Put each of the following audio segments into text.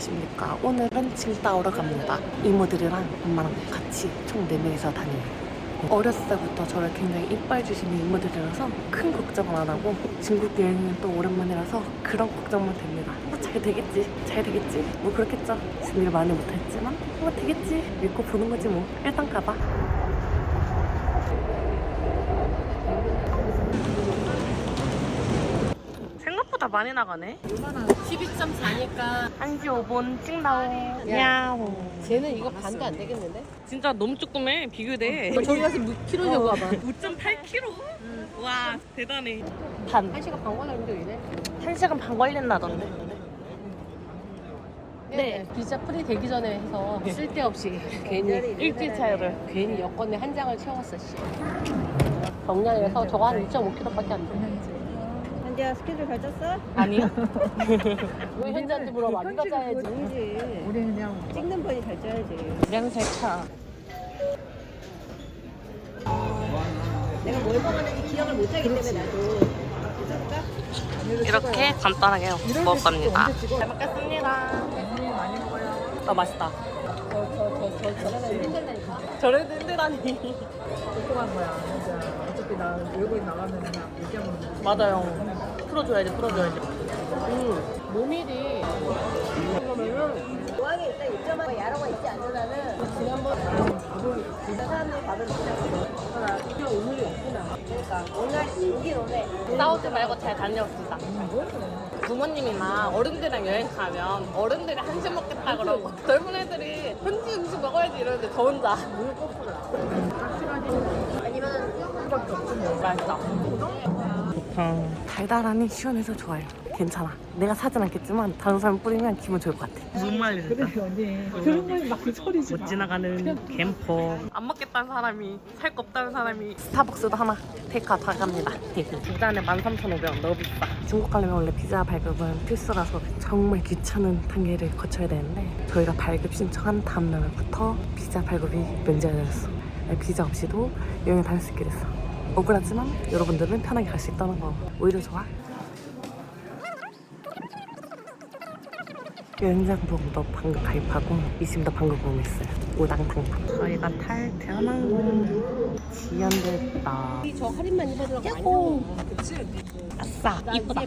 안녕하십니까. 오늘은 칭따오를 갑니다. 이모들이랑 엄마랑 같이 총 4명이서 다녀요. 어렸을 때부터 저를 굉장히 이뻐해 주시는 이모들이라서 큰 걱정은 안 하고 중국 여행은 또 오랜만이라서 그런 걱정만 됩니다. 뭐 잘 되겠지, 잘 되겠지, 뭐 그렇겠죠. 준비를 많이 못했지만 뭐 되겠지 믿고 보는 거지 뭐. 일단 가봐. 생각보다 많이 나가네. 12.4니까 1시 5분 칭따오. 야호. 쟤는 이거 반도 안 되겠는데? 진짜 너무 조그매. 비교돼. 저기 가서 몇 킬로냐고 봐봐. 5.8kg? 와 대단해. 반. 1시간 반 걸렸는데 이래? 1시간 반 걸린다던데. 네. 비자 프리 되기 전에 해서 쓸데없이 괜히 일주일 차이를. 괜히 여권에 한 장을 채웠어 씨. 경량에서 저거 한 2.5kg밖에 안 돼. 현지야 스케줄 잘 짰어? 아니요. 왜 현지한테 물어봐? 네가 짜야지. 아니지. 우리 그냥 찍는 번이 잘 짜야지. 명색 차. 내가 뭘 먹었는지 기억을 못 하기 때문에 나도. 이렇게 간단하게 먹을 겁니다. 찍어. 잘 먹겠습니다. 많이 먹어요. 아 맛있다. 저러면 힘들다니까. 저래도 힘들다니. 걱정한 거야. 진짜 어차피 나 외국인 나가면 그냥 얘기하면 되지. 맞아요. 풀어줘야지, 풀어줘야지. 모밀이 그러면은 공항에 일단 입점하고 야로가 있지 않는 한은 지난번에 사람들이 밥을 먹잖아. 이게 오밀이 없구나. 그러니까 오늘 오긴 오네. 싸우지 말고 잘 다녀옵시다. 부모님이나 어른들이랑 여행 가면 어른들이 한식 먹겠다 그러고 젊은 애들이 현지 음식 먹어야지 이러는데 저 혼자. 맛있다. 달달하니 시원해서 좋아요. 괜찮아. 내가 사진 않겠지만 다른 사람 뿌리면 기분 좋을 것 같아. 무슨 말이지? 그래 언니. 그런 거에 막 소리지. 못 지나가는 캠퍼. 안 먹겠다는 사람이, 살 거 없다는 사람이 스타벅스도 하나 테이크아웃 갑니다. 두 잔에 13,500원. 너무 비싸. 중국 가려면 원래 비자 발급은 필수라서 정말 귀찮은 단계를 거쳐야 되는데 저희가 발급 신청한 다음 날부터 비자 발급이 면제가 됐어. 비자 없이도 여행 다닐 수 있게 됐어. 억울하지만 여러분들은 편하게 갈 수 있다는 거 오히려 좋아. 여행자분도 방금 가입하고 이심도 방금 구매했어요. 우당탕탕. 저희가 탈 대한항공 지연됐다. 저 할인만 입어주라고 많이 야호! 나오는 거. 그치? 아싸 이쁘다.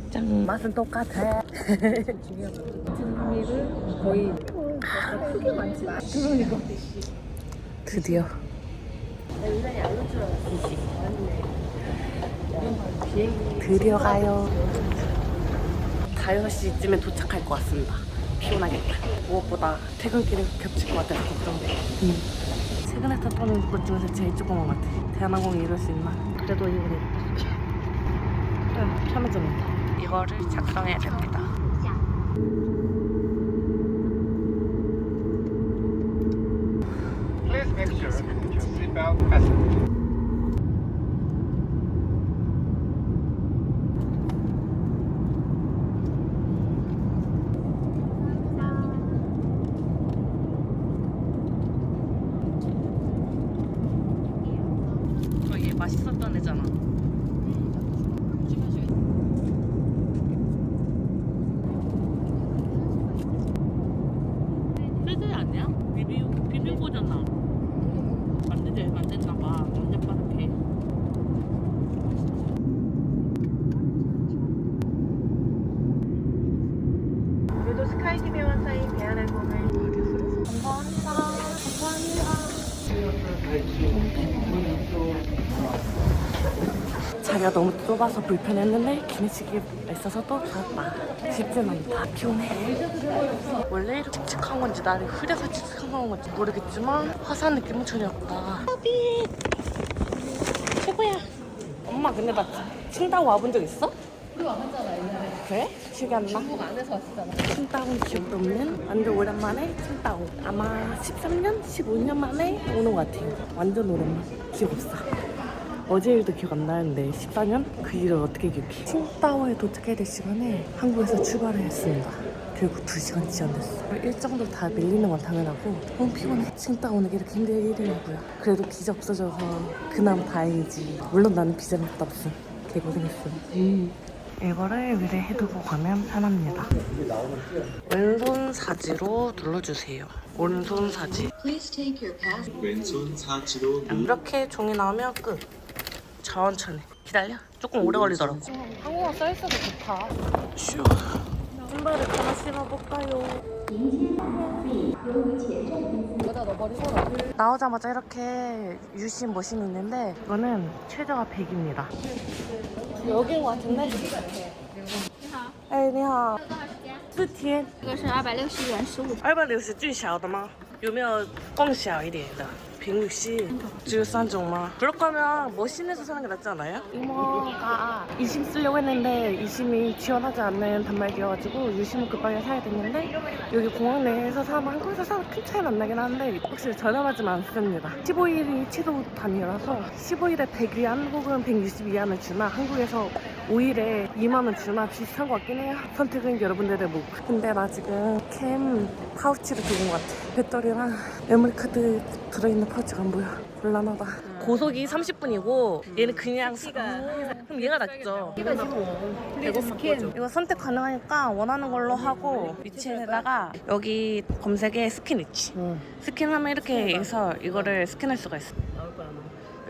맛은 똑같아. 등밀은 거의 크게 많지. 그러니까. 드디어 드디어 가요. 5시쯤에 도착할 것 같습니다. 피곤하겠다. 무엇보다 퇴근길에 겹칠 것 같아서 걱정돼. 최근에 탔던 것 중에서 제일 조그만 것 같아. 대한항공이 이럴 수 있나? 그래도 이번에 편해졌는데. 이거를 작성해야 됩니다. Please make sure to put your seatbelt fastened. 저얘 맛있었던 애잖아. 세제 아니야? 비비고잖아. 안 됐나 봐. 완전 바삭해. 오늘도 스카이팀에 완사인 대한항공을 자리가 너무 좁아서 불편했는데 기내식이 있어서 또 좋았다. 쉽진 않다. 피곤해. 원래 이렇게 칙칙한 건지 날이 흐려서 칙칙한 건지 모르겠지만 화사한 느낌은 전혀 없다. 비 최고야. 엄마 근데 나 칭따오 와본 적 있어? 그거 와봤잖아 옛날에. 그래? 기억이 안 나? 중국 안에서 왔었잖아. 칭따오는 기억도 없는 완전 오랜만에 칭따오. 아마 13년? 15년 만에 오는 것 같아요. 완전 오랜만. 기억 없어. 어제 일도 기억 안 나는데 14년? 그 일을 어떻게 기억해? 칭따오에 도착해야 될 시간에 한국에서 출발을 했습니다. 결국 2시간 지연됐어. 일정도 다 밀리는 건 당연하고 너무 피곤해. 칭따오 오는 게 이렇게 힘든 일이라고요. 그래도 비자 없어져서 그나마 다행이지. 물론 나는 비자는 없음. 개고생했어. 이거를 위에 해두고 가면 편합니다. 왼손 사지로 눌러주세요. 오른손 사지. 왼손 사지로 이렇게 종이 나오면 끝. 천천히 기다려. 조금 오래 걸리더라고. 한국어 써있어도 좋다. 슈. 신발을 하나 신어볼까요? 여기다 넣어버리고 나오자마자 이렇게 유심 머신이 있는데 이거는 최저가 100입니다. 여기인 것 같은데? 哎，你好，是甜。这个是260元15。 260是最小的吗？有没有更小一点的？平乳系只有3种吗？ 그럴 거면 머신에서 사는 게 낫지 않아요? 이모가 이심 쓰려고 했는데 이심이 지원하지 않는 단말기여가지고 유심을 급하게 사야 됐는데 여기 공항 내에서 사면 한국에서 사면 큰 차이는 안 나긴 하는데 확실히 저렴하지만 않습니다. 15일이 최소 단위라서 15일에 100위안 혹은 160위안을 주나 한국에서 5일에 2만원 주나 비슷한 것 같긴 해요. 선택은 여러분들의 목. 근데 나 지금 캠 파우치를 두고 온 것 같아. 배터리랑 메모리카드 들어있는 파우치가 안 보여. 곤란하다. 고속이 30분이고 얘는 그냥 그럼 얘가 낫죠. 이거 지금 그리고 스캔. 이거 선택 가능하니까 원하는 걸로 하고 위치에다가 여기 검색에 스캔 있지. 스캔하면 이렇게 해서 이거를 스캔할 수가 있어.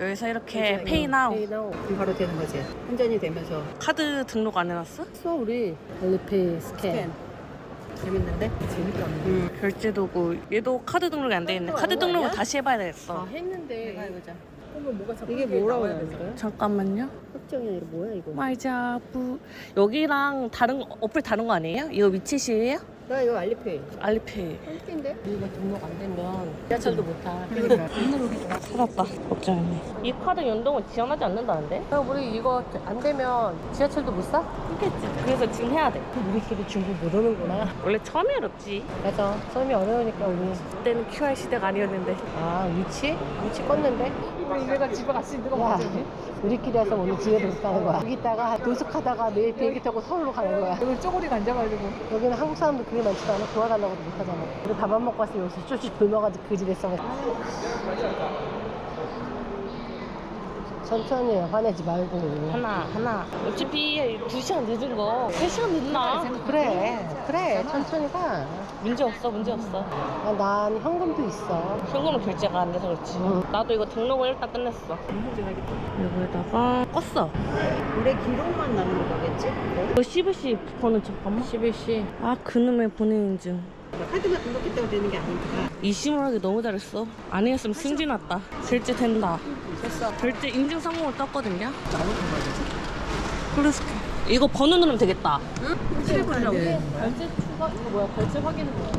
여기서 이렇게 페이나우 바로 되는 거지. 환전이 되면서. 카드 등록 안 해놨어? 써 우리 알리페이 스캔. 재밌는데? 재밌다. 결제 도구 얘도 카드 등록이 안 돼 있네. 카드 등록을 다시 해봐야 되겠어. 했는데 해보자. 그러면 뭐가 자꾸 이게 뭐라고 해야 될까요? 잠깐만요. 확정이 아니라 뭐야 이거? 마이자부 여기랑 다른 어플 다른 거 아니에요? 이거 위치시에요? 나 이거 알리페이. 알리페이. 할텐데? 이거 등록 안 되면 지하철도 못 타. 찾았다. 걱정이네. 이 카드 연동을 지원하지 않는다는데? 그럼 우리 이거 안 되면 지하철도 못 사? 그렇겠지. 그래서 지금 해야 돼. 우리끼리 중국 못 오는구나. 원래 처음이 어렵지. 맞아. 처음이 어려우니까 우리. 그때는 QR 시대가 아니었는데. 아 위치? 위치 껐는데? 우리 이래가 집에 갈 수 있는 거 야, 맞지? 우리끼리 해서 오늘 집에 도착하는 거야. 여기 있다가 노숙하다가 내일 비행기 타고 서울로 가는 거야. 여기 쪼그리가 앉아가지고 여기는 한국 사람도 그게 많지도 않아. 도와달라고도 못하잖아. 우리 밥 안 먹고 왔으면 여기서 쫄쫄 굶어가지고 그 집에 있어. 천천히 화내지 말고. 하나. 어차피 2시간 늦은 거 3시간 늦나? 그래. 천천히 가. 문제 없어. 아, 난 현금도 있어. 현금은 결제가 안 돼서 그렇지. 응. 나도 이거 등록을 일단 끝냈어. 여기다가 껐어. 올해 기록만 남는 거겠지? 이거 CBC 번호 잠깐만. CBC. 아 그놈의 본인 인증. 카드만 등록했다고 되는 게 아니니까. 이심을 하기 너무 잘했어. 안 했으면 승진 왔다. 결제 된다. 됐어. 결제 인증 성공을 떴거든요. 그래서 이거 번호 누르면 되겠다. 결제 추가? 이거 뭐야? 결제 확인은 뭐야?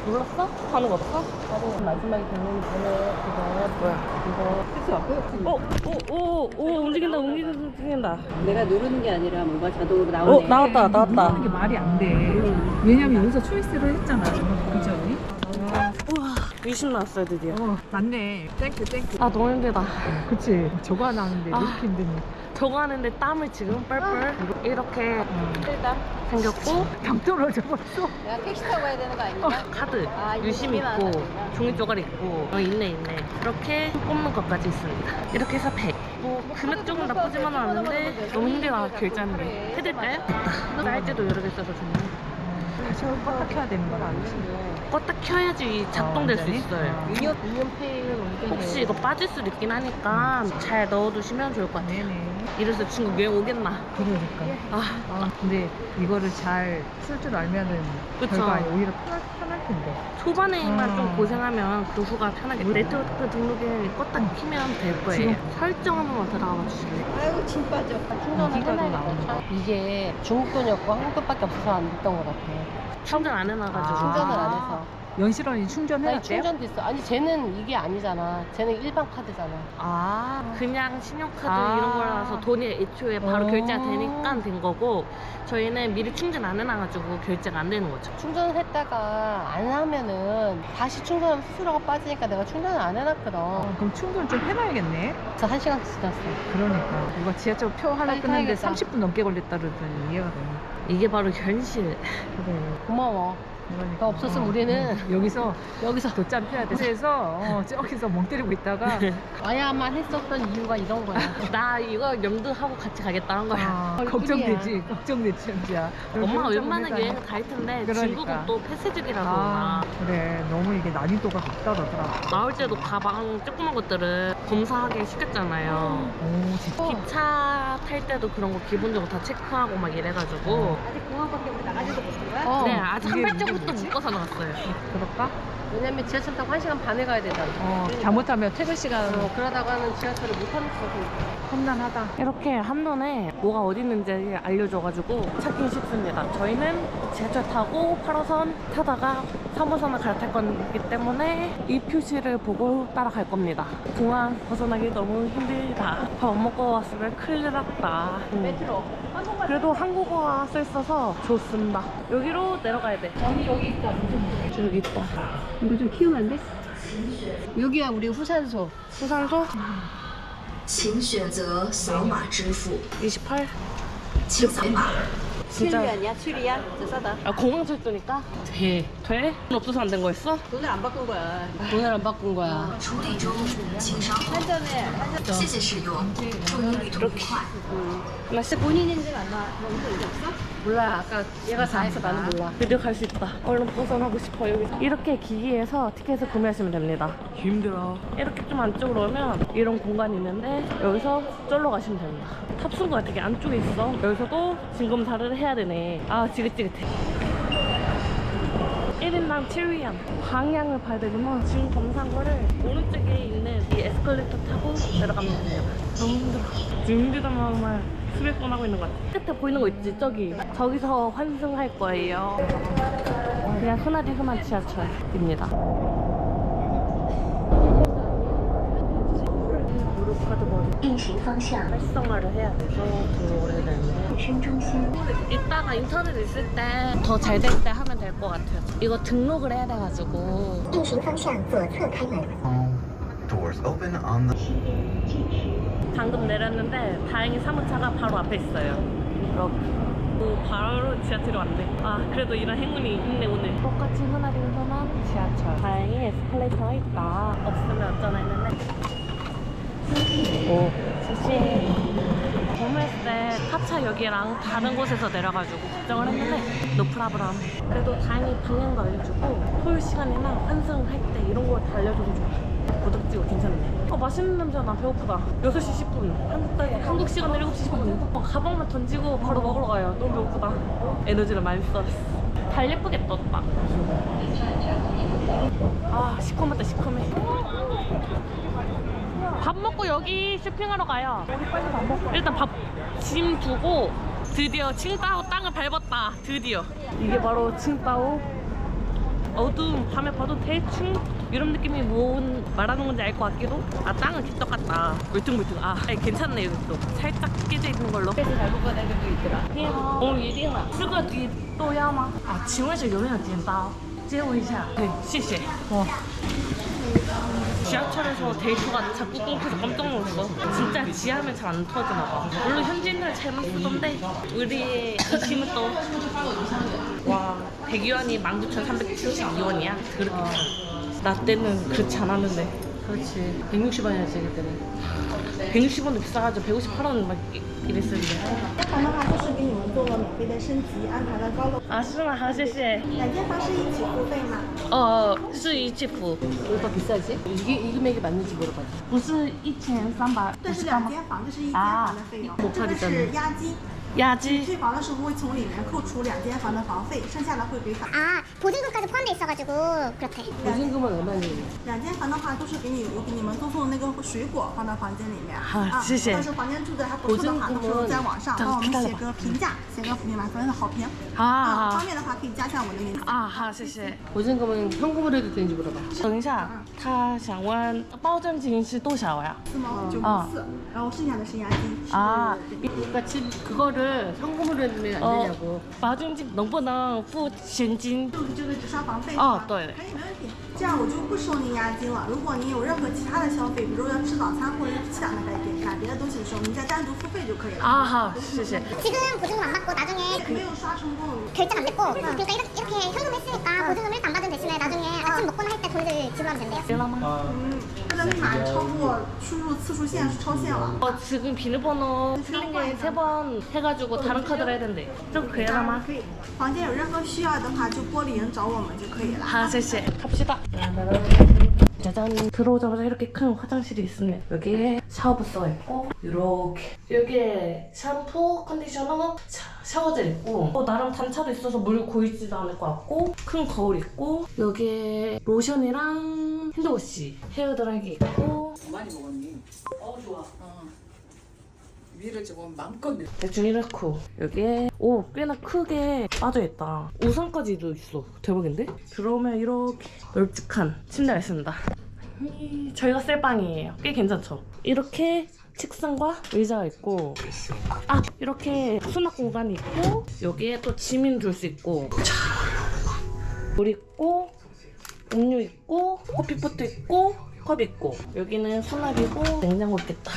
눌렀어? 번호가 없어? 나도 마지막에 결론이 번호 그거 뭐야? 이거 오 움직인다. 내가 누르는 게 아니라 뭔가 자동으로 나오네. 나왔다. 이게 말이 안 돼. 왜냐면 여기서 초이스를 했잖아. 그죠? 우와 유심 나왔어요 드디어. 맞네. 땡큐. 아 너무 힘들다. 그치. 저거 하나 하는데 아. 이렇게 힘드니. 저거 하는데 땀을 지금 뻘뻘 이렇게 생겼고 당 떨어져 벌써. 내가 택시 타고 가야 되는 거 아닌가? 카드 아, 이거 유심 있고 준비만 종이 쪼가리 있고 있네 이렇게 뽑는 것까지 있습니다. 이렇게 해서 100. 뭐 금액 조금 나쁘지만은 않은데 너무 힘들다 결제하는 게. 해드릴까요? 됐다. 날짜도 여러 개 써서 좋네. 처음 껐다 켜야 되는 건 아니지. 껐다 켜야지 작동될 수 완전히? 있어요. 2년 페이는 언제 혹시 이거 빠질 수도 있긴 하니까 잘 넣어두시면 좋을 것 같아요. 네네. 이래서 중국 여행 오겠나? 그러니까. 아 근데 이거를 잘 쓸 줄 알면은 그쵸. 결과 오히려 편할 텐데. 초반에만 좀 음. 고생하면 그 후가 편하겠다. 네트워크 등록에 껐다 키면 될 거예요. 설정 한 번만 들어가 주실래요? 아이고 침 빠져. 충전을 여기가 해놔야겠다. 이게 중국 돈이었고 한국 돈밖에 없어서 안 됐던 것 같아. 충전 안 해놔가지고. 아. 충전을 안 해서. 연실원이 충전해야 아니 돼요? 충전도 있어. 아니 쟤는 이게 아니잖아. 쟤는 일반 카드잖아. 아 그냥 신용카드 아. 이런 거라서 돈이 애초에 바로 어. 결제가 되니까 된 거고 저희는 미리 충전 안 해놔가지고 결제가 안 되는 거죠. 충전을 했다가 안 하면은 다시 충전하면 수수료가 빠지니까 내가 충전을 안 해놨거든. 그럼 충전 좀 해놔야겠네. 그래서 1시간 지났어. 그러니까 누가 지하철 표 하나 빨리 끊는데 타야겠다. 30분 넘게 걸렸다 그러더니 이해가 되네. 이게 바로 현실. 그래. 고마워. 그러니까. 더 없었으면 우리는 여기서 여기서 돗잠 피워야 돼. 그래서 저기서 멍 때리고 있다가 와야만 했었던 이유가 이런 거야. 나 이거 염두하고 같이 가겠다는 거야. 걱정되지. 걱정되지 진짜. 엄마가 웬만한 여행을 다 할 텐데 그러니까. 중국은 또 폐쇄적이라서 아, 그래. 너무 이게 난이도가 높다 그러더라. 나올 때도 가방 조그만 것들은 검사하기 쉽겠잖아요. 오, 진짜. 기차 탈 때도 그런 거 기본적으로 다 체크하고 막 이래가지고 아직 공항밖에 우리 나가지도 못한 거야? 어. 네 아직 한 이게 발짝부터 뭐지? 묶어서 나왔어요. 그럴까? 왜냐면 지하철 타고 1시간 반에 가야 되잖아. 잘못하면 퇴근 시간 그러다가는 지하철을 못 타는 거고. 험난하다. 이렇게 한눈에 뭐가 어디 있는지 알려줘가지고 찾기 쉽습니다. 저희는 지하철 타고 8호선 타다가 3호선을 갈아탈 거기 때문에 이 표시를 보고 따라갈 겁니다. 공항 벗어나기 너무 힘들다. 밥 안 먹고 왔으면 큰일 났다. 메트로. 그래도 한국어가 써있어서 좋습니다. 여기로 내려가야 돼. 여기 있다. 저기 있다. 이거 좀 키우면 안 돼? 여기야 우리 후산소. 수산소 请选择扫码支付， 28. 请扫码。 진짜. 아니야? 출이야? 저 싸다. 아, 공항 철도니까 돼. 돼? 돈 없어서 안 된 거였어? 돈을 안 바꾼 거야. 돈을 안 바꾼 거야. 处理中，请稍后。 한전에 한전 谢谢使用，祝你旅途愉快。 나 진짜 본인 인증 안 나와. 너 인증 이제 없어? 몰라. 아까 얘가 다 해서 나는 몰라. 드디어 갈 수 있다. 얼른 벗어나고 싶어 여기. 이렇게 기기에서 티켓을 구매하시면 됩니다. 힘들어. 이렇게 좀 안쪽으로 오면 이런 공간이 있는데 여기서 쫄러 가시면 됩니다. 탑승구가 되게 안쪽에 있어. 여기서도 진검사를 해야 되네. 아 지긋지긋해. 1인당 7위안. 방향을 봐야 되구나. 지금 검사한 거를 오른쪽에 있는 이 에스컬레이터 타고 내려가면 됩니다. 너무 힘들어. 지금 힘들다는 말을 수백 번 하고 있는 것 같아. 끝에 보이는 거 있지? 저기서 환승할 거예요. 그냥 흔하디 흔한 지하철입니다. 무릎카드 머리 运行方向， 활성화를 해야 돼서 등록을 해야 되는데 卫生中心。 이따가 인터넷 있을 때 더 잘 될 때 하면 될 것 같아요. 이거 등록을 해야 돼가지고 运行方向左侧开门。 Doors open on the 방금 내렸는데 다행히 사무차가 바로 앞에 있어요. 이렇게 바로 지하철이 왔네. 아 그래도 이런 행운이 있네 오늘. 똑같이 흔하디 흔한 지하철. 다행히 에스컬레이터가 있다. 없으면 어쩌나 했는데. 오 사실 구매했을 때 타차역이랑 다른 곳에서 내려가지고 걱정을 했는데 노프라브람. 그래도 다행히 방향도 알려주고 토요 시간이나 환승할 때 이런 거 다 알려줘서 좋아. 부탁지고 괜찮네. 맛있는 냄새 나. 배고프다. 6시 10분. 한국 시간으로 7시 10분. 가방만 던지고 바로 먹으러 가요. 너무 배고프다. 에너지를 많이 썼어. 달 예쁘게 떴다. 아 시커멓다 시커매. 밥 먹고 여기 쇼핑하러 가요. 일단 밥 짐 두고 드디어 칭따오 땅을 밟았다. 드디어. 이게 바로 칭따오. 어두운 밤에 봐도 대충 이런 느낌이 뭔 말하는 건지 알 것 같기도. 아 땅은 개떡 같다. 물퉁물퉁. 아 아니, 괜찮네 여기도. 살짝 깨져 있는 걸로. 그래서 잘못 본 애들도 있더라. 哦，一定了。这个底都要吗？啊，请问是有没有剪刀？借我一下。对，谢谢。哇。 지하철에서 데이터가 자꾸 끊겨서 깜짝 놀랐어. 진짜 지하면 잘 안 터지나 봐. 물론 현지인들 잘못 쓰던데 우리 이 팀은 또 와, 100유안이 19,372원이야. 그렇게 나 때는 그렇지 않았는데. 그렇지. 160원이었지 그때는. 160원도 비싸가지고 158원 막 이랬었는데. 这房的话就是给你们做了免费的升级，安排了高楼，啊，是吗？好，谢谢。两间房是一起付费吗？是一起付， 여기가 비싸지? 이 금액이 맞는지 물어봐. 不是1300。这是两间房，这是一间房的费用，这个是押金。押金。退房的时候会从里面扣除两间房的房费，剩下的会给返。 아, 보증금까지 포함돼 있어가지고 그렇대. 보증금은 얼마니? 两间房的话都是给你们赠送那个水果放到房间里面。好谢谢到时候房间住的还不错的话，到时候在网上帮我们写个评价，写个评满分的好评。啊方便的话可以加上我的名字。啊，好，谢谢。 보증금은 현금으로 해도 되는지 물어봐. 等一下，他想问保证金是多少呀？ 4毛954，然后剩下的是押金。啊， 그러니까 지금 그거를 현금으로 해주면 안 되냐고. 保证金能不能付现金？就是只刷房费。哦对可以没问题。这样我就不收您押金了。如果您有任何其他的消费，比如要吃早餐或者是想买别的东西的时候，您再单独付费就可以了。 아, 好，谢谢。 지금 보증금 안 받고 나중에 没有刷成功。 결제는 안 됐고 그러니까 이렇게 현금했으니까 보증금을 일단 안 받은 대신에 나중에 아침 먹거나 할 때 돈을 지불하면 된대요. 它的密码超过输入次数限超限了。 지금 비밀번호 틀린 게 3번 해가지고 다른 카드로 해야 된대. 좀 그래라마. 可以，房间有任何需要的话，就玻璃人找我们就可以了。 아, 쎄쎄. 갑시다. 짜잔. 들어오자마자 이렇게 큰 화장실이 있습니다. 여기에 샤워부스가 있고 이렇게 여기에 샴푸, 컨디셔너, 샤워젤 있고 나름 단차도 있어서 물 고이지도 않을 것 같고 큰 거울 있고 여기에 로션이랑 핸드워시, 헤어드라이기 있고 많이 먹었니? 좋아. 위를 조금 마음껏 내. 대충 이렇고 여기에 꽤나 크게 빠져있다. 우산까지도 있어. 대박인데? 들어오면 이렇게 널찍한 침대가 있습니다. 저희가 쓸 방이에요. 꽤 괜찮죠? 이렇게 책상과 의자가 있고 이렇게 수납 공간이 있고 여기에 또 짐인 둘 수 있고 물 있고 음료 있고 커피포트 있고 컵 있고 여기는 수납이고 냉장고 있겠다.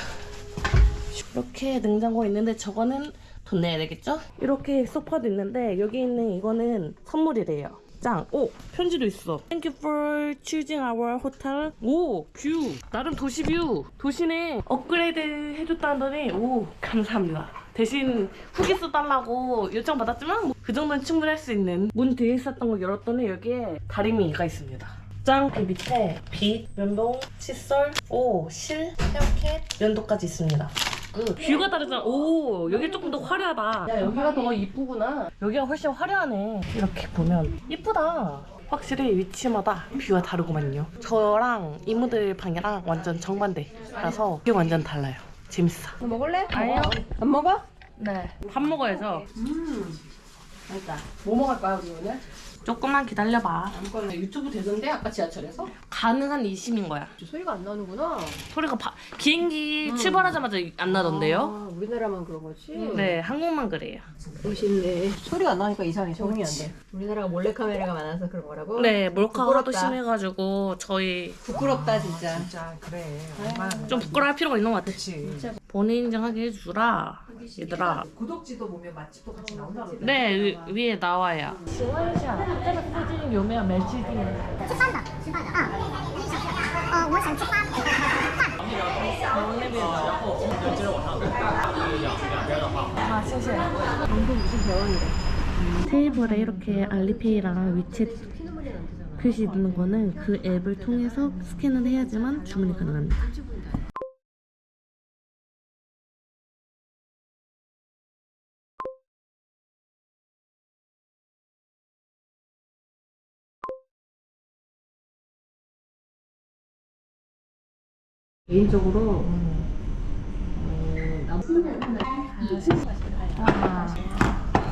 이렇게 냉장고 있는데 저거는 돈 내야 되겠죠? 이렇게 소파도 있는데 여기 있는 이거는 선물이래요. 짱! 오! 편지도 있어. Thank you for choosing our hotel. 오! 뷰! 나름 도시 뷰! 도시네! 업그레이드 해줬다더니 오! 감사합니다. 대신 후기 써달라고 요청받았지만 그 정도는 충분히 할 수 있는 문 뒤에 있었던 거 열었더니 여기에 다리미가 있습니다. 짱! 그 밑에 빛, 면봉, 칫솔, 실, 헤어캡, 면도까지 있습니다. 뷰가 다르잖아. 오, 여기 조금 더 화려하다. 야, 여기가 더 이쁘구나. 여기가 훨씬 화려하네. 이렇게 보면 이쁘다. 확실히 위치마다 뷰가 다르구만요. 저랑 이모들 방이랑 완전 정반대라서 뷰 완전 달라요. 재밌어. 너 먹을래? 아니요. 안 먹어? 네. 밥 먹어야죠. 그러니까 뭐 먹을 거야 우리 오늘? 조금만 기다려봐. 이거는 유튜브 되던데 아까 지하철에서? 가능한 이심인 거야. 소리가 안 나는구나. 소리가 비행기 출발하자마자 안 나던데요? 아, 우리나라만 그런 거지? 네, 한국만 그래요. 멋있네. 소리가 안 나니까 이상해. 적응이 안 돼. 우리나라가 몰래카메라가 많아서 그런 거라고? 네, 몰카가 하도 부끄럽다. 심해가지고 저희 부끄럽다 진짜. 진짜 그래. 얼마나 좀 부끄러워할 필요가 있는 것 같아. 그렇지. 본인 인증하게 해주라. 얘들아. 구독지도 보면 맛집도 같이 나온다 그러더라고. 네, 위에 나와요. 신원샤, 호텔의 후진 요면 멜치디. 吃饭的，吃饭的啊。我想吃饭。 아, 谢谢. 테이블에 이렇게 알리페이랑 위챗 표시 있는 거는 그 앱을 통해서 스캔을 해야지만 주문이 가능합니다. 개인적으로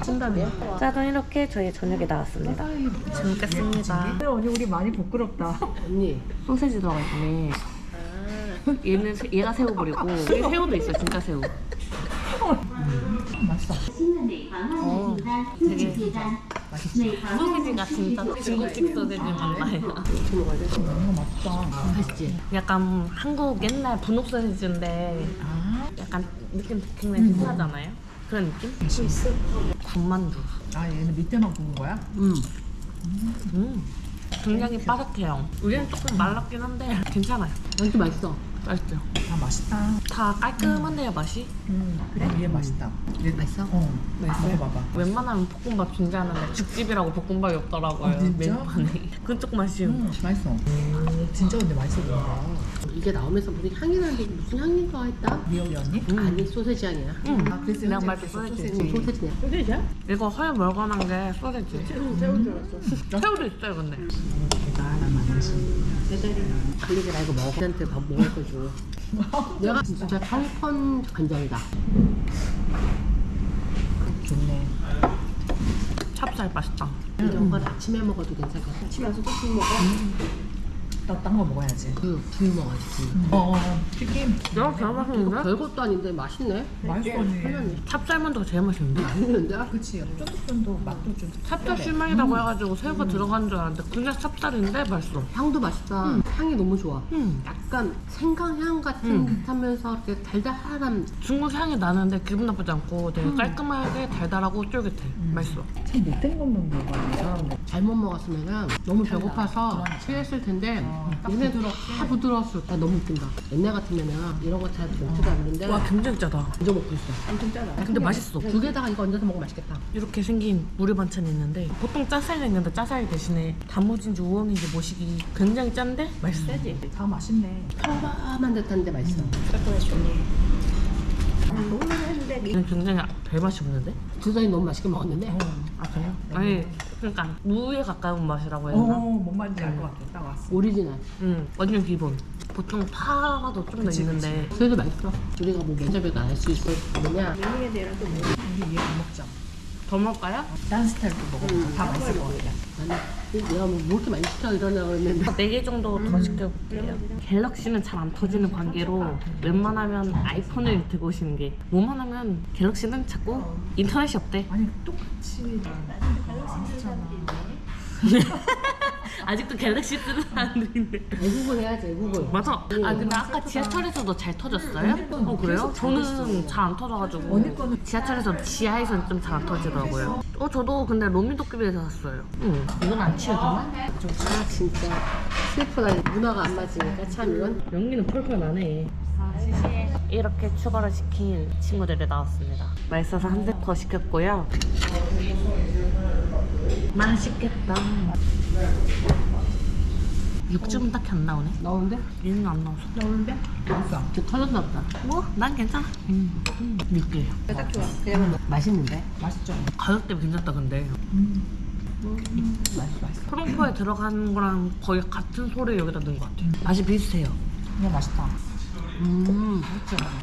찐다네요. 짜잔, 이렇게 저희 저녁이 나왔습니다. 잘 먹겠습니다. 언니 우리 많이 부끄럽다. 언니 소세지 들어가 있네. 얘가 새우버리고 여기 새우도 있어, 진짜 새우. 맛있어. 되게 소세지가 진짜 중국식 소세지 맛나요. 너무 맛있다. 맛있지? 약간 한국 옛날 분홍 소세지인데 약간 느낌 굉장히 비슷하잖아요. 그런 느낌? 군만두. 아 얘는 밑에만 구운 거야? 굉장히 바삭해요. 위에는 조금 말랐긴 한데 괜찮아요. 완전 맛있어. 맛있죠? 아 맛있다. 다 깔끔한데요, 맛이? 그래 얘 맛있다. 얘 맛있어? 맛있어. 먹어봐봐. 웬만하면 볶음밥 존재하는데 죽집이라고 볶음밥이 없더라고요. 진짜? 메뉴판에. 그건 조금 아쉬운. 맛있어. 진짜 근데 맛있어 보인다. 이게 나오면서 무슨 향이 나는데 무슨 향인가 했다? 미역이 언니? 아니 소세지 향이야. 아 그래서 그냥 현재 말도 그래서 소세지. 소세지네. 소세지야? 이거 허연 멀건한 게 소세지. 새우인 줄 알았어. 새우도 있어요, 근데. 대단한 맛이지. 걸리지 말고 먹어. 걔한테 밥 먹을 거 줘. 내가 진짜 8번 간장이다. 좋네. 찹쌀 맛있다. 이런 건 아침에 먹어도 괜찮겠다. 아침에 와서 조금 먹어. 딴 거 먹어야지. 굴 먹어야지. 치킨 야, 잘 맛있는데? 별것도 아닌데 맛있네. 맛있어 언니. 찹쌀만두가 제일 맛있는데? 맛있는데? 그치. 쫀득쫀득 맛도 좀. 찹쌀 실망이라고 해가지고 새우가 들어간 줄 알았는데 그냥 찹쌀인데 맛있어. 향도 맛있다. 향이 너무 좋아. 음. 약간 생강향 같은 듯하면서 이렇게 달달한. 중국 향이 나는데 기분 나쁘지 않고 되게 깔끔하게 달달하고 쫄깃해. 맛있어. 참 못된 것만 먹어. 이상한데. 잘못 먹었으면 너무 배고파서 취했을 텐데 얘네 다 부드러웠을 때 너무 웃긴다. 옛날 같으면 이런 거 잘 먹지도 않는데 와, 굉장히 짜다. 먼저 먹고 있어. 엄청 짜다. 근데 맛있어. 두 개다가 이거 얹어서 먹으면 맛있겠다. 이렇게 생긴 무료 반찬이 있는데 보통 짜살이 있는데 짜살 대신에 단무지인지 우엉인지 뭐시기 굉장히 짠데 맛있어. 다 맛있네. 평범한 듯한데 맛있어. 먹으면 했는데 이건 굉장히 별 맛이 없는데? 두 사이 너무 맛있게 먹었는데 아 그래요? 아니 그러니까 무에 가까운 맛이라고 해야 되나? 뭔 말인지 알 것 같아. 딱 왔어. 오리지널. 완전 기본. 보통 파도 좀 더 있는데 그래도 맛있어. 우리가 뭐 면접에도 안 할 수 있느냐? 밍밍에 대한 또 뭐. 우리 얘 안 먹자. 더 먹을까요? 딴 스타일도 먹어. 다 맛있을 것 같아. 아니, 내가 뭐 이렇게 많이 시켜 이러려고 했는데 4개 정도 더 시켜볼게요. 갤럭시는 잘 안 터지는 관계로 웬만하면 아이폰을 들고 오시는 게 뭐만 하면 갤럭시는 자꾸 인터넷이 없대. 아니 똑같이. 아직도 갤럭시 쓰는 사람들이 있네. 애국을 해야지 애국을. 맞아. 아 근데 아까 지하철에서도 잘 터졌어요? 그래요? 저는 잘 안 터져가지고 언니 거는 지하철에서 지하에서는 좀 잘 안 터지더라고요. 저도 근데 로미도끼비에서 샀어요. 이건 안 치우지만 아 진짜 슬프다. 문화가 안 맞으니까 참 이건. 연기는 펄펄 나네. 이렇게 추가로 시킨 친구들이 나왔습니다. 맛있어서 한 대 더 시켰고요. 맛있겠다. 육즙은 딱히 안 나오네. 나오는데? 얘는 안 나와서. 나오는데? 맛있어. 저 터졌나 보다. 뭐? 난 괜찮아. 육즙. 딱 좋아. 그냥 맛있는데? 맛있죠. 가격대 괜찮다 근데. 맛있어. 프롬포에 들어간 거랑 거의 같은 소를 여기다 넣은 것 같아. 맛이 비슷해요. 그냥 맛있다.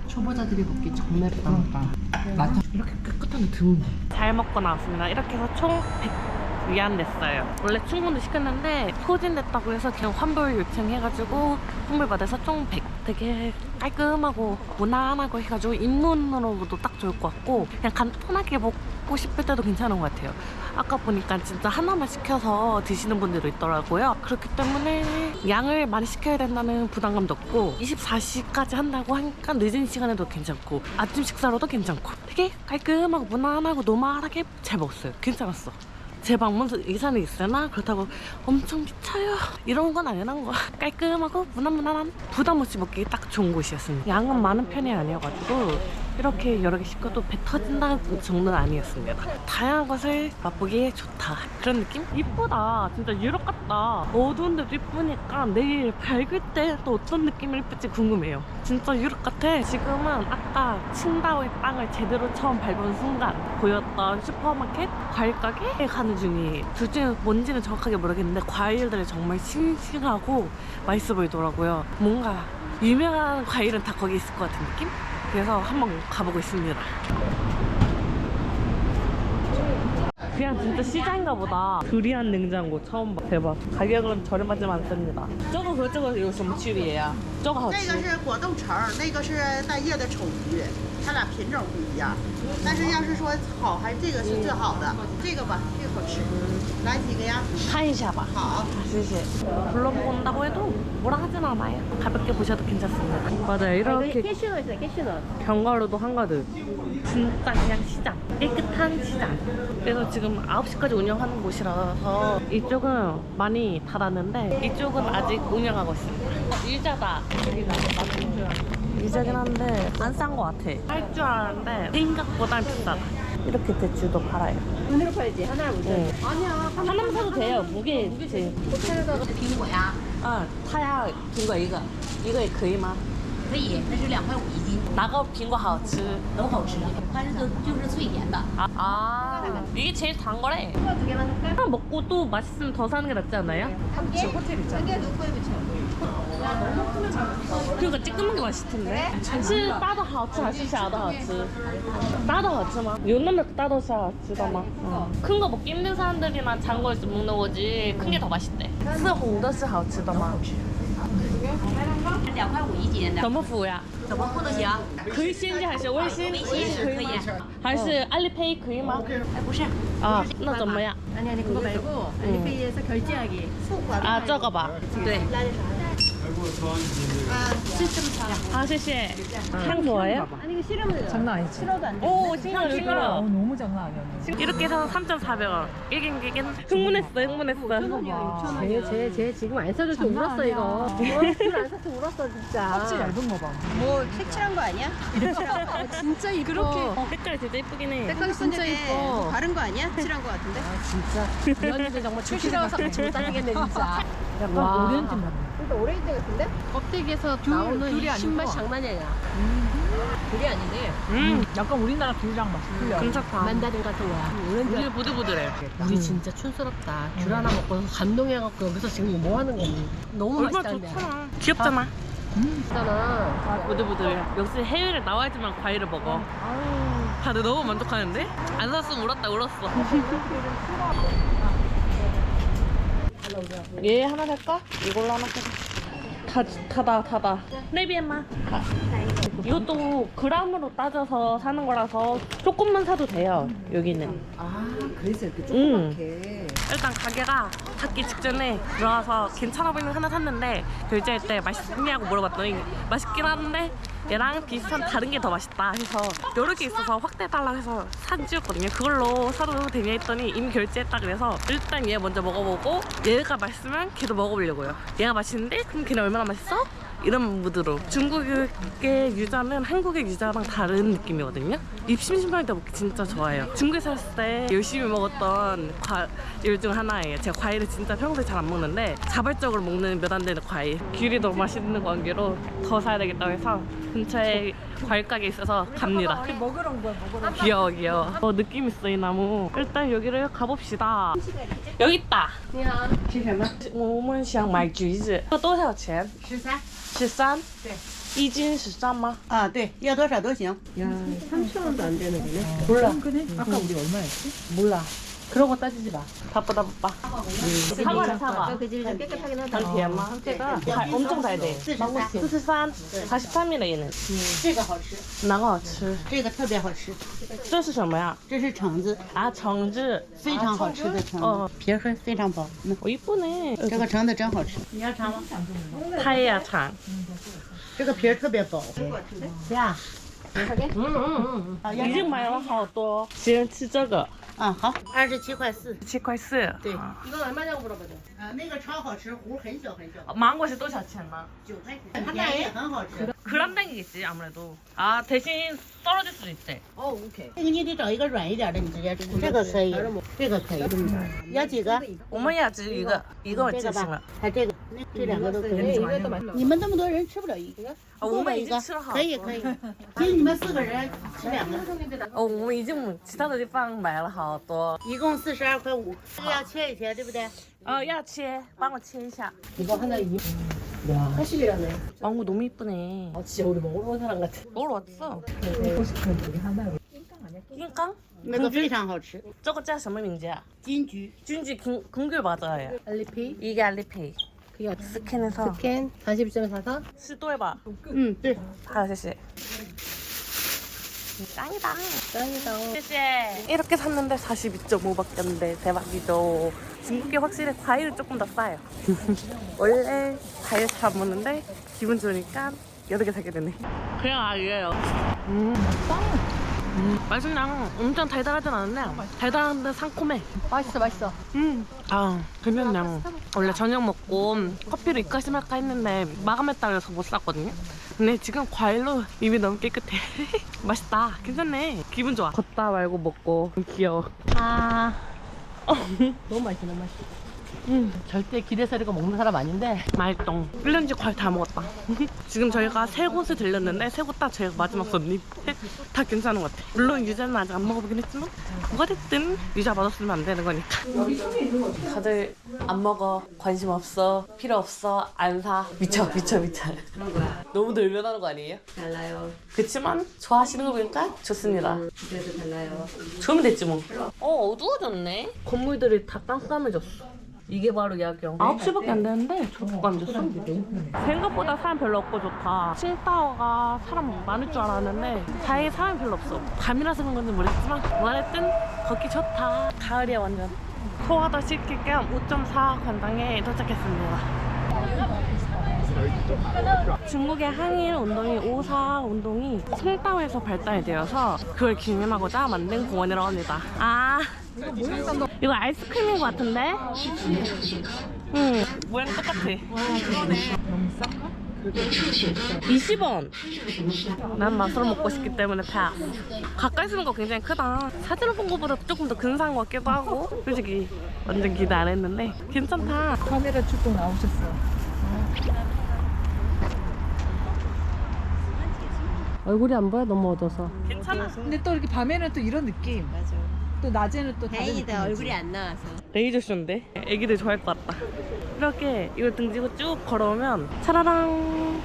초보자들이 먹기 정말 그러니까. 맛. 이렇게 깨끗한 게 드문데. 잘 먹고 나왔습니다. 이렇게 해서 총 100위안 냈어요. 원래 충분히 시켰는데 소진됐다고 해서 그냥 환불 요청해가지고 환불 받아서 총 100. 되게 깔끔하고 무난하고 해가지고 입문으로도 딱 좋을 것 같고 그냥 간편하게 먹고 싶을 때도 괜찮은 것 같아요. 아까 보니까 진짜 하나만 시켜서 드시는 분들도 있더라고요. 그렇기 때문에 양을 많이 시켜야 된다는 부담감도 없고 24시까지 한다고 하니까 늦은 시간에도 괜찮고 아침 식사로도 괜찮고 되게 깔끔하고 무난하고 노멀하게 잘 먹었어요. 괜찮았어. 제 방문 예산이 있으나 그렇다고 엄청 비싸요 이런 건 아니란 거야. 깔끔하고 무난무난한 부담 없이 먹기 딱 좋은 곳이었습니다. 양은 많은 편이 아니어가지고 이렇게 여러 개 시켜도 배 터진다는 정도는 아니었습니다. 다양한 것을 맛보기에 좋다 그런 느낌? 이쁘다. 진짜 유럽 같다. 어두운데도 이쁘니까 내일 밝을 때 또 어떤 느낌을 입을지 궁금해요. 진짜 유럽 같아. 지금은 아까 칭다오의 땅을 제대로 처음 밟은 순간 보였던 슈퍼마켓 과일 가게에 가는 중이에요. 둘 중에 뭔지는 정확하게 모르겠는데 과일들이 정말 싱싱하고 맛있어 보이더라고요. 뭔가 유명한 과일은 다 거기 있을 것 같은 느낌? 그래서 한번 가보고 있습니다. 그냥 진짜 시장인가 보다. 두리안 냉장고 처음 봐. 대박. 가격은 저렴하지만 않습니다. 저거 그거有什么区别呀？这个好吃。这个是果冻橙，那个是带叶的丑鱼，它俩品种不一样。但是要是说好，还这个是最好的，这个吧，这个好吃。来几个呀？看一下吧. 好。 谢谢. 둘러본다고 해도 뭐라 하진 않아요. 가볍게 보셔도 괜찮습니다. 맞아요. 이렇게 캐슈도 있어요. 캐슈도. 견과류도 한가득. 진짜 그냥 시장. 깨끗한 시장. 그래서 지금 9시까지 운영하는 곳이라서 이쪽은 많이 닫았는데 이쪽은 아직 운영하고 있습니다. 유자다. 유자긴 한데 안 싼 것 같아. 할 줄 알았는데 생각보단 비싸다. 이렇게 대추도 팔아요. 하나로 팔지. 하나를 못 네. 아니야. 하나만 사도 돼요. 무게지. 호텔에다가 苹果呀，它要苹果一个，一个也可以吗？可以，那是2.5块一斤，哪个苹果好吃？都好吃，它这个就是脆甜的。 이게 제일 단 거래. 두 개만 살까? 하나 먹고 또 맛있으면 더 사는 게 낫지 않아요? 지금 호텔 있잖아. 그러니까 찌끄만 게 맛있을 텐데. 是大的好吃还是小的好吃？大的好吃吗？有那么大的小吃的吗？큰 거 먹기 힘든 사람들이나 작은 거 있으면 먹는 거지 큰 게 더 맛있대. 是红的是好吃的吗？ 2块5一斤的，怎么付呀？怎么付都行。可以现金还是微信？微信可以吗？还是阿里 pay 可以吗？哎，不是，啊，那怎么样？ 아니 아니 그거 말고 알리페이에서 결제하기. 啊，这个吧。对。好，谢谢。향 좋아해요? 아니 이거 싫으면 장난 아니지? 싫어도 안 돼. 오, 싱글싱글. 너무 장난 아니었네. 이렇게 해서 3,400원. 깨긴. 흥분했어. 쟤 지금 안 써줘서 울었어 이거. 줄안 써서 울었어 진짜. 껍질 얇은 거 봐. 뭐 색칠한 거 아니야? 진짜 이뻐. 색깔이 진짜 예쁘긴 해. 색깔 진짜 이뻐. 다른 거 아니야? 칠한 거 같은데? 진짜. 이 언니들 정말 출시라서 같이 못 다니겠네 진짜. 약간 와. 오렌지 맛. 근데 오렌지 같은데? 껍데기에서 나오는 이 귤이 아니고. 신맛 장난이 아니야. 그게 아니네. 약간 우리나라 귤이랑 맛이 틀려. 괜찮다. 만다린 같은 거야. 오늘 부들부들해. 우리 진짜 촌스럽다. 귤 하나 먹고 감동해갖고 여기서 지금 뭐 하는 거니? 너무 얼마나 맛있다는데. 좋잖아. 귀엽잖아. 있잖아. 부들부들해. 역시 해외를 나와야지만 과일을 먹어. 다들 너무 만족하는데? 안 샀으면 울었어. 얘 하나 살까? 이걸로 하나 살까? 다다. 네비엠마. 이것도 그람으로 따져서 사는 거라서 조금만 사도 돼요. 여기는. 아 그래서 이렇게 조그맣게. 일단 가게가 닫기 직전에 들어와서 괜찮아 보이는 거 하나 샀는데 결제할 때 맛있냐고 물어봤더니 맛있긴 한데 얘랑 비슷한 다른 게 더 맛있다 해서 여러 개 있어서 확대해달라고 해서 사진 찍었거든요. 그걸로 사도 되냐 했더니 이미 결제했다 그래서 일단 얘 먼저 먹어보고 얘가 맛있으면 걔도 먹어보려고요. 얘가 맛있는데 그럼 걔는 얼마나 맛있어? 이런 무드로. 중국의 유자는 한국의 유자랑 다른 느낌이거든요. 입 심심할 때 먹기 진짜 좋아요. 중국에 살았을 때 열심히 먹었던 과일 중 하나예요. 제가 과일을 진짜 평소에 잘 안 먹는데 자발적으로 먹는 몇 안 되는 과일. 귤이 너무 맛있는 관계로 더 사야 되겠다고 해서 근처에 과일 가게 있어서 갑니다. 먹으러 온 거야, 먹으러. 귀여워. 느낌 있어 이 나무. 일단 여기를 가봅시다. 여기 있다. 你好，吃什么？我们想买橘子，要多少钱13。 ？13。对。一斤13吗？啊，对，要多少都行。 야 3,000원도 안 되는 거네. 몰라. 그래? 아까 우리 얼마였지? 몰라. 그런 거 따지지 마. 바쁘다. 사과네 사과. 그질 깨끗하긴 하다. 달티엠마 한테가 엄청 달대. 43. 43이래 얘는. 这个好吃，哪个好吃？这个特别好吃，这是什么呀？这是橙子，啊，橙子。非常好吃的橙哦子，皮儿非常薄。이쁘네. 这个橙子真好吃，你要尝吗？ 타이야 창. 这个皮儿特别薄。야. 已经买了好多。先吃这个。啊，好，27块4。 7块4。对， 이건 얼마냐고 물어보자. 那个超好吃，核很小很小， 망고是多少钱呢？ 9块钱，它也很好吃。 그람당이겠지 아무래도. 아 대신 떨어질 수도 있대. 오케이. 这个你得找一个软一点的，你直接吃。这个可以，这个可以。要几个？我们也只一个，一个就行了。还这个，这两个都可以。你们那么多人吃不了一个，我们已一个经吃了好多。可以可以。其实你们4个人吃2个，我们已经其他的地方买了好多。一共42块5。这个要切一切，对不对？要切，帮我切一下。 이거 하나 야 80이라네. 망고 너무 이쁘네. 진짜 우리 먹으러 온 사람 같아. 먹으러 왔어. 먹고 싶은 우리 하나. 흰깡? 那个非常好吃，这个叫什么名字呀？金桔。 준지 금귤 맞아요. 알리페이. 이게 알리페이. 그게 스캔해서 스캔 40점에 사서. 시도해봐. 对。好，谢谢. 짱이다. 짱이다. 谢谢. 이렇게 샀는데 42.5밖에 안 돼. 대박이죠. 중국이 확실히 과일은 조금 더 싸요. 원래 과일 잘 안 먹는데 기분 좋으니까 여러 개 사게 되네. 그냥 알이에요. 맛은 엄청 달달하진 않은데 달달한데 상콤해. 맛있어. 아 그냥 원래 저녁 먹고 커피를 입가심 할까 했는데 마감했다 그래서 못 샀거든요. 근데 지금 과일로 입이 너무 깨끗해. 맛있다. 괜찮네. 기분 좋아. 걷다 말고 먹고 귀여워. 너무 맛있어. 절대 길에서 이거 먹는 사람 아닌데. 맛있동. 1년째 과일 다 먹었다. 지금 저희가 3곳을 들렸는데 3곳 다 저희가 마지막 손님. 다 괜찮은 것 같아. 물론 유자는 아직 안 먹어보긴 했지만 뭐가 됐든 유자 맛없으면 안 되는 거니까. 다들 안 먹어. 관심 없어. 필요 없어. 안 사. 미쳐. 너무 늘면하는 거 아니에요? 달라요. 그치만 좋아하시는 거 보니까 좋습니다. 그래도 달라요. 좋으면 됐지 뭐. 어두워졌네. 건물들이 다 깜깜해졌어. 이게 바로 야경. 9시밖에 안 되는데 저렇게 앉았어. 생각보다 사람 별로 없고 좋다. 칭따오가 사람 많을 줄 알았는데 다행히 사람이 별로 없어. 밤이라서 그런 건지 모르겠지만 뭐랬든 걷기 좋다. 가을이야 완전. 소화도 시킬 겸 5.4 관당에 도착했습니다. 중국의 항일 운동이 5.4 운동이 칭따오에서 발달이 되어서 그걸 기념하고자 만든 공원이라고 합니다. 아, 이거 아이스크림인 것 같은데? 응, 모양 똑같아. 그러네. 너무 싼가? 20원. 난 맛으로 먹고 싶기 때문에 패스. 가까이 쓰는 거 굉장히 크다. 사진을 본 것보다 조금 더 근사한 것 같기도 하고 솔직히 완전 기대 안 했는데 괜찮다. 카메라 축구 나오셨어. 얼굴이 안 보여? 너무 어두워서. 괜찮아. 근데 또 이렇게 밤에는 또 이런 느낌. 맞아. 또 낮에는 또 다른 다행이다. 느낌이지. 얼굴이 안 나와서. 레이저쇼인데 애기들 좋아할 것 같다. 이렇게 이걸 등지고 쭉 걸어오면 차라랑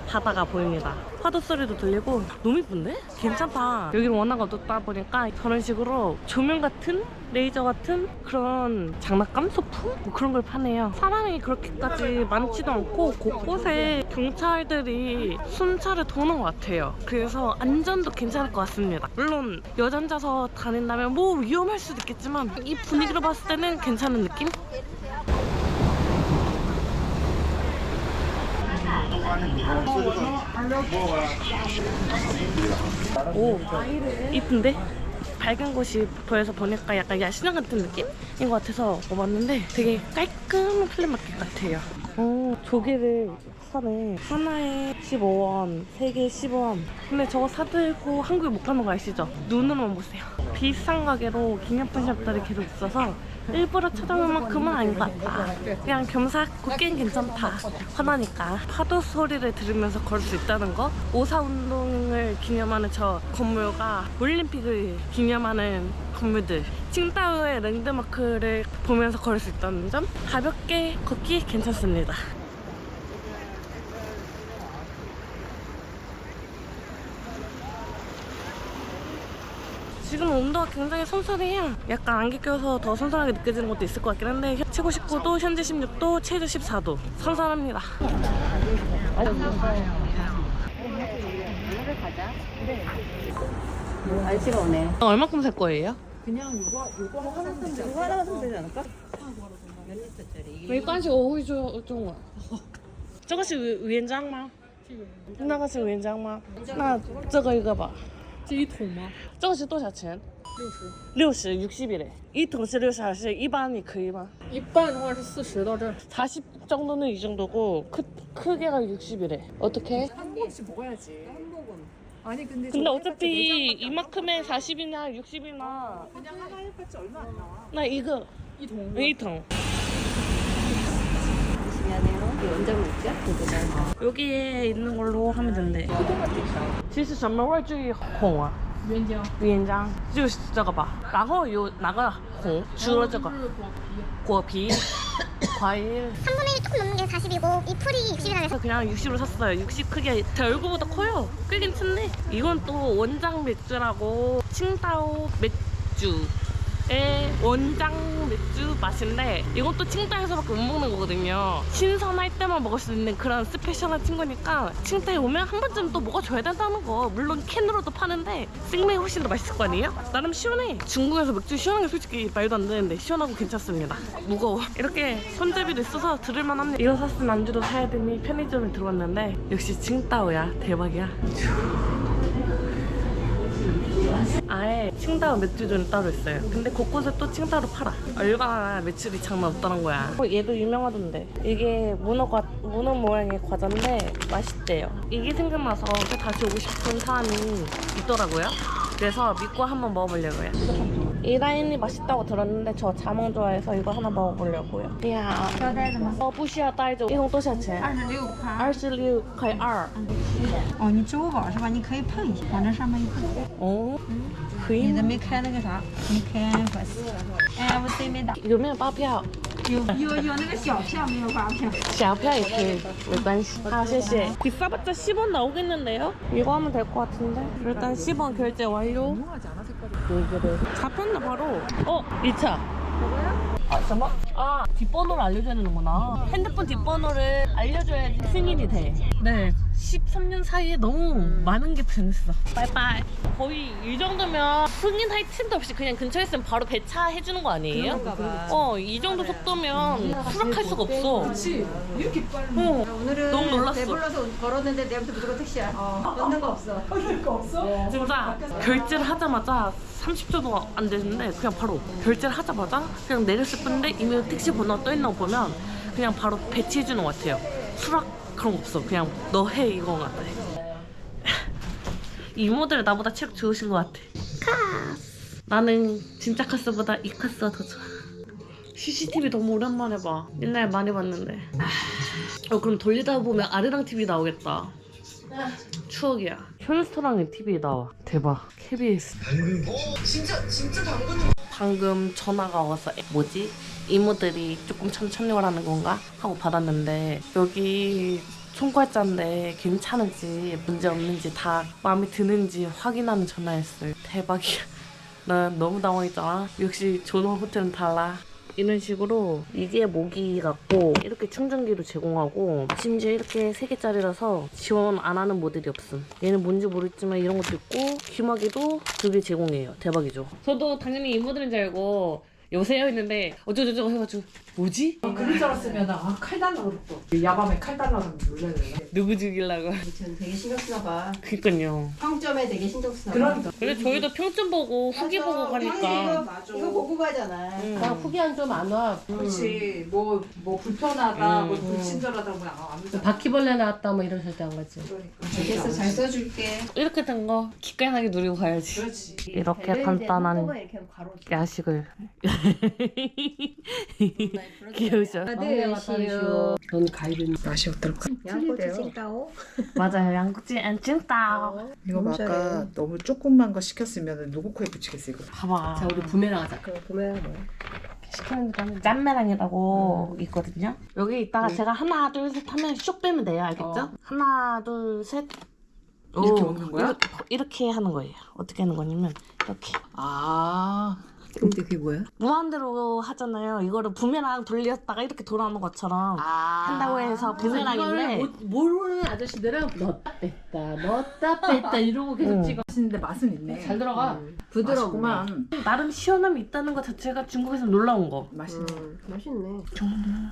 바다가 보입니다. 파도 소리도 들리고 너무 이쁜데? 괜찮다. 여기는 워낙 어둡다 보니까 저런 식으로 조명 같은 레이저 같은 그런 장난감? 소품? 뭐 그런 걸 파네요. 사람이 그렇게까지 많지도 않고 곳곳에 경찰들이 순찰을 도는 것 같아요. 그래서 안전도 괜찮을 것 같습니다. 물론 여자 혼자서 다닌다면 뭐 위험할 수도 있겠지만 이 분위기로 봤을 때는 괜찮은 느낌? 오, 이쁜데? 밝은 곳이 보여서 보니까 약간 야시장 같은 느낌인 것 같아서 와봤는데 되게 깔끔한 플리마켓 같아요. 오, 조개를 사네. 하나에 15원, 3개에 10원. 근데 저거 사들고 한국에 못 가는 거 아시죠? 눈으로만 보세요. 비싼 가게로 기념품 샵들이 계속 있어서 일부러 찾아올 만큼은 아닌 것 같다. 그냥 겸사 걷기엔 괜찮다. 편하니까. 파도 소리를 들으면서 걸을 수 있다는 거. 5.4 운동을 기념하는 저 건물과 올림픽을 기념하는 건물들. 칭따오의 랜드마크를 보면서 걸을 수 있다는 점. 가볍게 걷기 괜찮습니다. 지금 온도가 굉장히 선선해요. 약간 안개 껴서 더 선선하게 느껴지는 것도 있을 것 같긴 한데 최고 19도, 현재 16도, 최저 14도. 선선합니다. 날씨가 오네. 얼마큼 살 거예요? 그냥 이거 하나 사면 되지. 이거 하나만 사면 되지 않을까? 没关系，我会说中文。这个是原浆吗？那个是原浆吗？那这个一个吧。这一桶吗？这个是多少钱？60 60이래. 이桶是60还是一般你可以吗？一半的话是40到这儿。 40 정도는 이 정도고 크게가 60이래. 어떻게? 한 번씩 먹어야지. 한 번은. 아니 근데 근데 어차피 이만큼에 40이나 60이나 그냥 하나 해봤자 얼마 안 나와. 나 이거 이 桶. 이 桶. 열심히 하네요. 이 원장은 있죠? 여기에 있는 걸로 하면 된대. 其实什么味最红啊？原浆。原浆就是这个吧。然后有哪个红？除了这个果皮、과일. 3분의 1 조금 넘는 게 40이고 이 풀이 60이라고 해서 그냥 60으로 샀어요. 60 크게. 제 얼굴보다 커요. 꽤 괜찮네. 이건 또 원장 맥주라고 칭따오 맥주의 원장 맥주 맛인데 이건 또 칭따오에서밖에 못 먹는 거거든요. 신선할 때만 먹을 수 있는 그런 스페셜한 친구니까 칭따오에 오면 한 번쯤 또 먹어줘야 된다는 거. 물론 캔으로도 파는데 생맥이 훨씬 더 맛있을 거 아니에요? 나름 시원해. 중국에서 맥주 시원한 게 솔직히 말도 안 되는데 시원하고 괜찮습니다. 무거워. 이렇게 손잡이를 써서 들을만 합니다. 이거 샀으면 안주도 사야 되니 편의점에 들어왔는데 역시 칭따오야. 대박이야. 아예 칭따오 맥주존이 따로 있어요. 근데 곳곳에 또 칭따오를 팔아. 얼마나 매출이 장난 없다는 거야. 얘도 유명하던데. 이게 문어 모양의 과자인데 맛있대요. 이게 생각나서 또 다시 오고 싶은 사람이 있더라고요. 그래서 믿고 한번 먹어보려고요. 이 라인이 맛있다고 들었는데 저 자몽 좋아해서 이거 하나 먹어보려고요. 이야. 不需要带着。一桶多少钱？26块2。哦，你支付宝是吧？你可以碰一下，往这上面一碰。哦，可以吗？你的没开那个啥，没开合适。哎，我谁没打？有没有发票？有那个小票没有发票。小票也可以，没关系。好，谢谢。비싸봤자 10원 나오겠는데요? 이거 하면 될 것 같은데? 일단 10원 결제 완료. 유명하지 않아 색깔이. 여기를 잡혔나 바로. 2차. 아 잠깐만. 아 뒷번호를 알려줘야 되는구나. 핸드폰 뒷번호를 알려줘야지 승인이 돼. 네. 13년 사이에 너무 많은 게 변했어. 빠이빠이. 거의 이 정도면 승인할 틈도 없이 그냥 근처에 있으면 바로 배차해주는 거 아니에요? 이 정도 속도면 수락할 수가 없어. 그렇지. 이렇게 빨리. 오늘은 너무 놀랐어. 배불러서 걸었는데 내일부터 무조건 택시야. 넣는 거 없어. 넣는 거 없어? 진짜 결제를 하자마자 30초도 안 됐는데 그냥 바로 결제를 하자마자 그냥 내렸을 뿐인데 이미 택시 번호가 떠있는 거 보면 그냥 바로 배치해주는 것 같아요. 수락 그런 거 없어. 그냥 너 해 이거 같아. 이모들 나보다 체력 좋으신 것 같아. 카스. 나는 진짜 카스보다 이 카스가 더 좋아. CCTV 너무 오랜만에 봐. 옛날에 많이 봤는데. 그럼 돌리다 보면 아르랑 TV 나오겠다. 추억이야. 혈스토랑 TV 나와. 대박. KBS. 진짜 방금 전화가 와서 뭐지? 이모들이 조금 천천히 오라는 건가? 하고 받았는데 여기 총괄자인데 괜찮은지 문제 없는지 다 마음에 드는지 확인하는 전화였어요. 대박이야. 난 너무 당황했잖아. 역시 존호 호텔은 달라. 이런 식으로 이게 모기 같고 이렇게 충전기로 제공하고 심지어 이렇게 3개짜리라서 지원 안 하는 모델이 없음. 얘는 뭔지 모르겠지만 이런 것도 있고 귀마개도 2개 제공해요. 대박이죠. 저도 당연히 이모들인 줄 알고 여보세요 했는데 어쩌고저쩌고 해가지고 뭐지? 그럴 줄 알았으면 칼 달라고 그랬어. 야밤에 칼 달라고 놀래야 되나? 누구 죽이려고. 전 되게 신경 쓰나 봐. 그니까요. 평점에 되게 신경 쓰나 봐. 그러니까. 근데 저희도 평점 보고 후기 보고 가니까 이거 보고 가잖아. 나 후기한 좀 안 와. 그렇지. 뭐 불편하다, 뭐 불친절하다, 뭐 아무튼. 바퀴벌레 나왔다 뭐 이러실 때 한 거지. 알겠어, 잘 써줄게. 이렇게 된 거 기깔나게 누리고 가야지. 그렇지. 이렇게 간단한 이렇게 하면 바로 야식을 귀여우셔. 안녕하세요. 넌 가이드. 맛이 어떨까? 양꼬치 칭따오. 맞아요. 양국지 앤 찐따오. 이거 봐, 아까 너무 조그만 거 시켰으면 누구 코에 붙이겠어 이거. 봐봐. 자 우리 부메랑 하자. 그거 보면 뭐. 시키는 데는 짠메랑이라고 있거든요. 여기 있다가 제가 하나 둘 셋 하면 슉 빼면 돼요. 알겠죠? 하나 둘 셋. 이렇게 먹는 거야? 이렇게 하는 거예요. 어떻게 하는 거냐면 이렇게. 아. 근데 그게 뭐야? 무한대로 하잖아요. 이거를 부메랑 돌렸다가 이렇게 돌아오는 것처럼 한다고 해서 부메랑인데 모르는 아저씨들은 넣었다 뺐다 이러고 계속 찍어. 맛있는데 맛은 있네. 잘 들어가. 부드럽구만. 나름 시원함이 있다는 것 자체가 중국에서 놀라운 거. 맛있네. 맛있네.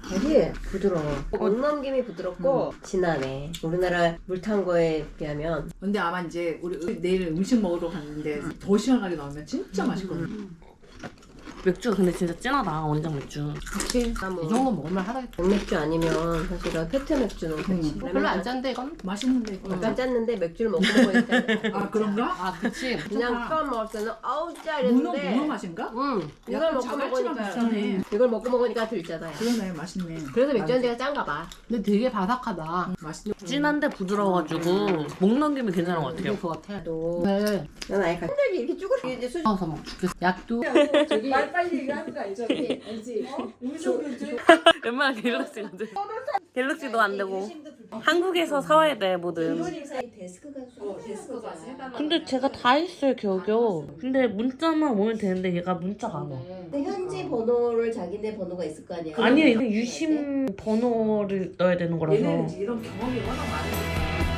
되게 부드러워. 못 넘김이 부드럽고 진하네. 우리나라 물 탄 거에 비하면. 근데 아마 이제 우리 내일 음식 먹으러 갔는데 더 시원하게 나오면 진짜 맛있거든. 맥주가 근데 진짜 진하다. 원장 맥주. 그치. 이 정도 먹으면 하루에 백맥주 아니면 사실은 페트 맥주는 그렇지. 별로 안 짠데 이건? 맛있는데 이거. 약간 짰는데 맥주를 먹고 먹으니까 아 그런가? 아 그치. 그냥 처음 먹을 때는 아우 짜 문어 이랬는데 맛인가? 이걸 약간 먹고 자갈치가 먹으니까 비슷하네. 이걸 먹고 먹으니까 들잖아요. 그러네 맛있네. 그래서 맥주 한 잔가 짠가 봐. 근데 되게 바삭하다. 맛있네. 진한데 부드러워가지고 목 넘김이 괜찮은 것 같아요. 그럴 것 같아. 또 네. 난 아예 흔들기 이렇게 쭈그려 이제 수지 넣어서 먹 죽겠어. 약도 말 빨리 얘기하는 거 알죠? 알지? 음식을 웬만한 갤럭시 안 돼. 갤럭시도 안 되고. 한국에서 사와야 돼 뭐든. 데스크가 근데 제가 다 했어요 겨우겨우. 근데 문자만 오면 되는데 얘가 문자가 안 와. 근데 현지 번호를 자기네 번호가 있을 거 아니야. 아니에요. 이거 유심 번호를 넣어야 되는 거라서. 얘네는 이런 경험이 워낙 많으니까.